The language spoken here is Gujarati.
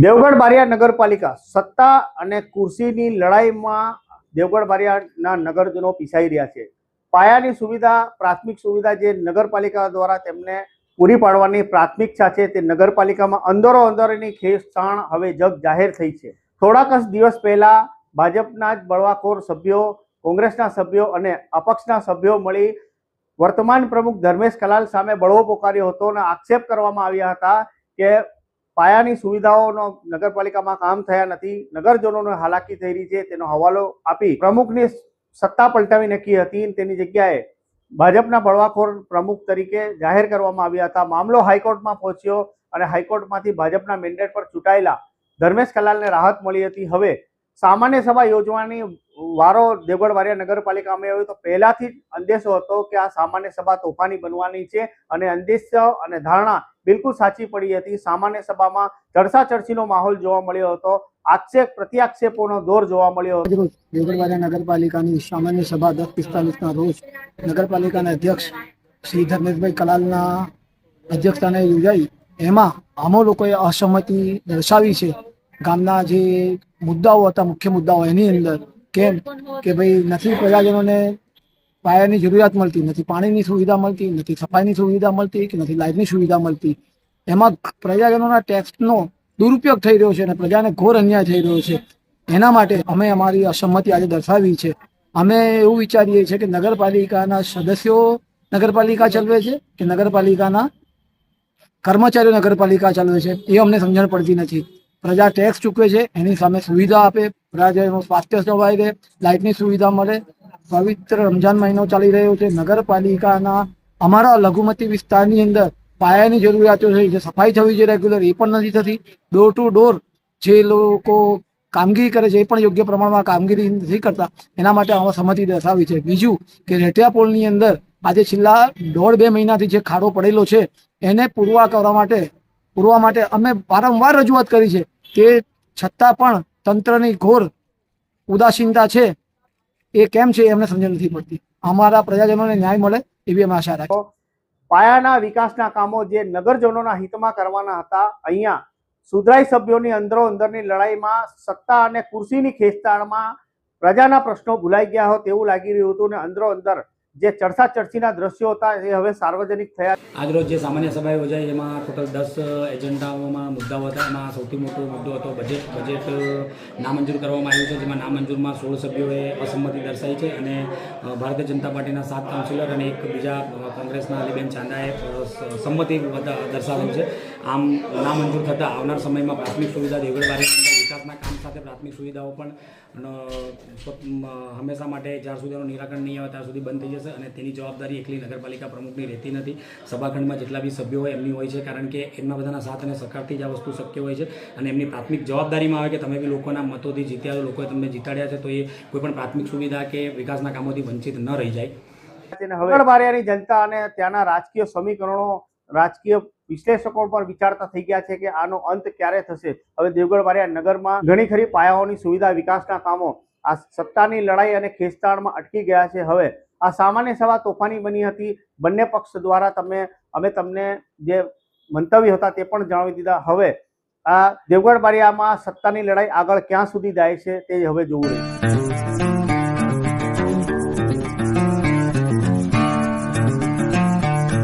દેવગઢ બારિયા નગરપાલિકા સત્તા અને ખુરશીની લડાઈમાં દેવગઢ બારિયાના નગરજનો પીસાઈ રહ્યા છે। પાયાની સુવિધા, પ્રાથમિક સુવિધા જે નગરપાલિકા દ્વારા તેમને પૂરી પાડવાની પ્રાથમિકતા છે તે નગરપાલિકામાં અંદરો અંદરની ખેંચતાણ હવે જગ જાહેર થઈ છે। થોડાક જ દિવસ પહેલા ભાજપના જ બળવાખોર સભ્યો, કોંગ્રેસના સભ્યો અને અપક્ષના સભ્યો મળી વર્તમાન પ્રમુખ ધર્મેશ કલાલ સામે બળવો પોકાર્યો હતો અને આક્ષેપ કરવામાં આવ્યા હતા કે પાયાની સુવિધાઓનો નગરપાલિકામાં કામ થયા નથી, નગરજનોને હાલાકી થઈ રહી છે। તેનો હવાલો આપી પ્રમુખની સત્તા પલટાવી નાખી હતી। તેની જગ્યાએ ભાજપના બળવાખોર પ્રમુખ તરીકે જાહેર કરવામાં આવ્યા હતા। મામલો હાઈકોર્ટમાં પહોંચ્યો અને હાઈકોર્ટમાંથી ભાજપના મેન્ડેટ પર ચૂંટાયેલા ધર્મેશ કલાલને રાહત મળી હતી। હવે સામાન્ય સભા યોજવાની વારો દેવગઢ બારિયા નગરપાલિકામાં આવ્યો તો પહેલાથી જ અંદેશો હતો કે આ સામાન્ય સભા તોફાની બનવાની છે અને અંદેશો અને ધારણા બિલકુલ સાચી પડી હતી। સામાન્ય સભામાં ચર્ચાચર્ચીનો માહોલ જોવા મળ્યો હતો, આક્ષેપ પ્રત્યાક્ષેપોનો દોર જોવા મળ્યો હતો। દેવગઢ બારિયા નગરપાલિકાની સામાન્ય સભા 10:45ના રોજ નગરપાલિકાના અધ્યક્ષ શ્રી ધર્મેશભાઈ કલાલના અધ્યક્ષસ્થાને યોજાઈ। એમાં આમો લોકોએ અસહમતિ દર્શાવી છે। ગામના જે મુદ્દાઓ હતા, મુખ્ય મુદ્દાઓ, એની અંદર કેમ કે ભાઈ નથી પ્રજાજનોને પાયાની જરૂરિયાત મળતી, નથી પાણીની સુવિધા મળતી, નથી સફાઈની સુવિધા મળતી કે નથી લાઇટની સુવિધા મળતી। એમાં પ્રજાજનોના ટેક્સનો દુરુપયોગ થઈ રહ્યો છે અને પ્રજાને ઘોર અન્યાય થઈ રહ્યો છે। એના માટે અમે અમારી અસંમતિ આજે દર્શાવી છે। અમે એવું વિચારીએ છીએ કે નગરપાલિકાના સદસ્યો નગરપાલિકા ચલાવે છે કે નગરપાલિકાના કર્મચારીઓ નગરપાલિકા ચલાવે છે એ અમને સમજણ પડતી નથી। પ્રજા ટેક્સ ચૂકવે છે, એની સામે સુવિધા આપે, પ્રજાનું સ્વાસ્થ્ય જળવાઈ રહે, લાઇટની સુવિધા મળે। પવિત્ર રમજાન મહિનો ચાલી રહ્યો છે। નગરપાલિકાના અમારા લઘુમતી વિસ્તારની અંદર પાયાની જરૂરિયાતો છે, જે સફાઈ થવી જોઈએ રેગ્યુલર, એ પણ નથી થતી। ડોર ટુ ડોર જે લોકો કામગીરી કરે છે એ પણ યોગ્ય પ્રમાણમાં કામગીરી નથી કરતા। એના માટે અમે સંમતિ દર્શાવી છે। બીજું કે રેટિયા પોલની અંદર આજે છેલ્લા 1.5-2 મહિનાથી જે ખાડો પડેલો છે એને પૂરવા માટે અમે વારંવાર રજૂઆત કરી છે, તે છતાં પણ તંત્રની ઘોર ઉદાસીનતા છે। એ કેમ છે એમને સમજણ નથી પડતી। અમારા પ્રજાજનોને ન્યાય મળે એવી અમે આશા રાખીએ। પાયાના વિકાસના કામો જે નગરજનોના હિતમાં કરવાના હતા, અહીંયા સુધરાઈ સભ્યોની અંદરો અંદરની લડાઈમાં સત્તા અને ખુરશીની ખેંચતાણમાં પ્રજાના પ્રશ્નો ભૂલાઈ ગયા હોય તેવું લાગી રહ્યું હતું અને અંદરો અંદર જે ચર્ચાચર્ચીના દ્રશ્યો હતા એ હવે સાર્વજનિક થયા। આજરોજ જે સામાન્ય સભા યોજાઈ એમાં ટોટલ 10 એજન્ડાઓમાં મુદ્દાઓ હતા। એમાં સૌથી મોટો મુદ્દો હતો બજેટ નામંજૂર કરવામાં આવ્યું છે, જેમાં નામંજૂરમાં 16 સભ્યોએ અસંમતિ દર્શાવી છે અને ભારતીય જનતા પાર્ટીના 7 કાઉન્સિલર અને એક બીજા કોંગ્રેસના અલીબેન ચાંદાએ સંમતિ દર્શાવેલ છે। આમ નામંજૂર થતાં આવનાર સમયમાં પ્રાથમિક સુવિધા દેવગઢ બારિયા વિકાસના કામ સાથે પ્રાથમિક સુવિધાઓ પણ હંમેશા માટે જ્યાં સુધીનું નિરાકરણ નહીં આવે ત્યાં સુધી બંધ થઈ જશે અને તેની જવાબદારી એકલી નગરપાલિકા પ્રમુખની રહેતી નથી। સભાખંડમાં જેટલા બી સભ્યો હોય એમની હોય છે, કારણ કે એમના બધાના સાથ અને સહકારથી જ આ વસ્તુ શક્ય હોય છે અને એમની પ્રાથમિક જવાબદારીમાં આવે કે તમે બી લોકોના મતોથી જીત્યા છો, લોકોએ તમને જીતાડ્યા છે, તો એ કોઈ પણ પ્રાથમિક સુવિધા કે વિકાસના કામોથી વંચિત ન રહી જાય। દેવગઢ બારિયાની જનતા અને ત્યાંના રાજકીય સમીકરણો, રાજકીય વિશ્લેષકો પણ વિચારતા થઈ ગયા છે કે આનો અંત ક્યારે થશે। હવે દેવગઢ બારિયા નગરમાં ઘણી ખરી પાયાઓની સુવિધા, વિકાસના કામો આ સત્તાની લડાઈ અને ખેંચતાણમાં અટકી ગયા છે। હવે આ સામાન્ય સભા તોફાની બની હતી। બંને પક્ષ દ્વારા અમે તમને જે મંતવ્ય હતા તે પણ જણાવી દીધા। હવે આ દેવગઢ બારિયામાં સત્તાની લડાઈ આગળ ક્યાં સુધી જાય છે તે હવે જોવું રહ્યું।